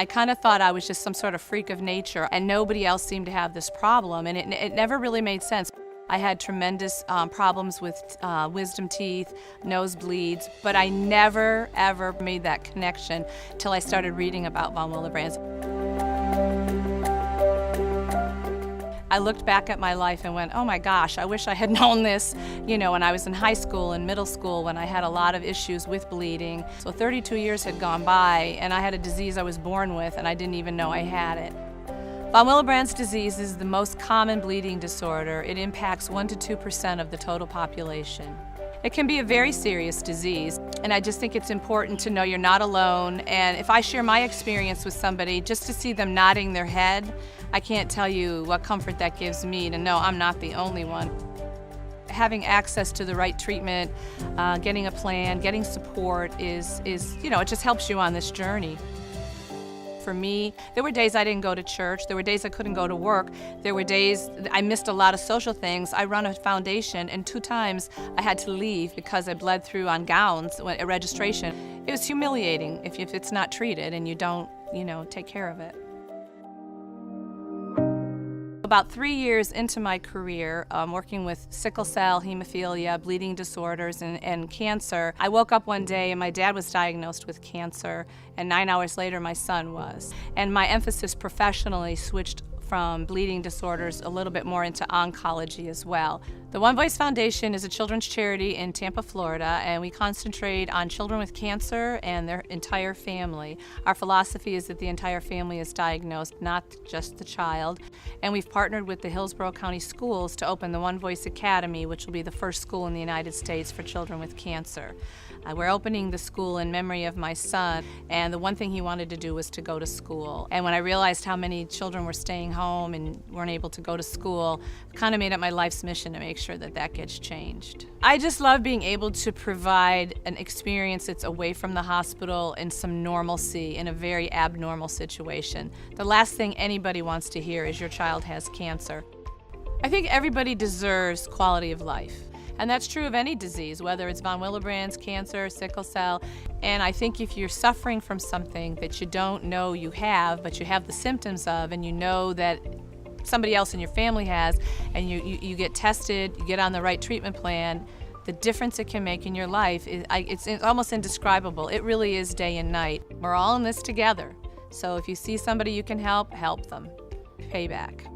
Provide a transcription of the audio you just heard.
I kind of thought I was just some sort of freak of nature, and nobody else seemed to have this problem, and it never really made sense. I had tremendous problems with wisdom teeth, nosebleeds, but I never, ever made that connection till I started reading about von Willebrand's. I looked back at my life and went, oh my gosh, I wish I had known this, when I was in high school and middle school, when I had a lot of issues with bleeding. So 32 years had gone by, and I had a disease I was born with, and I didn't even know I had it. Von Willebrand's disease is the most common bleeding disorder. It impacts 1 to 2% of the total population. It can be a very serious disease, and I just think it's important to know you're not alone. And if I share my experience with somebody, just to see them nodding their head, I can't tell you what comfort that gives me to know I'm not the only one. Having access to the right treatment, getting a plan, getting support it just helps you on this journey. For me, there were days I didn't go to church, there were days I couldn't go to work, there were days I missed a lot of social things. I run a foundation, and 2 times I had to leave because I bled through on gowns at registration. It was humiliating if it's not treated and you don't, take care of it. About 3 years into my career, working with sickle cell, hemophilia, bleeding disorders, and cancer, I woke up one day and my dad was diagnosed with cancer, and 9 hours later my son was. And my emphasis professionally switched from bleeding disorders a little bit more into oncology as well. The One Voice Foundation is a children's charity in Tampa, Florida, and we concentrate on children with cancer and their entire family. Our philosophy is that the entire family is diagnosed, not just the child. And we've partnered with the Hillsborough County Schools to open the One Voice Academy, which will be the first school in the United States for children with cancer. We're opening the school in memory of my son, and the one thing he wanted to do was to go to school. And when I realized how many children were staying home and weren't able to go to school, it kind of made it my life's mission to make sure that gets changed. I just love being able to provide an experience that's away from the hospital and some normalcy in a very abnormal situation. The last thing anybody wants to hear is your child has cancer. I think everybody deserves quality of life. And that's true of any disease, whether it's von Willebrand's, cancer, sickle cell. And I think if you're suffering from something that you don't know you have, but you have the symptoms of, and you know that somebody else in your family has, and you get tested, you get on the right treatment plan, the difference it can make in your life, it's almost indescribable. It really is day and night. We're all in this together. So if you see somebody you can help them. Payback.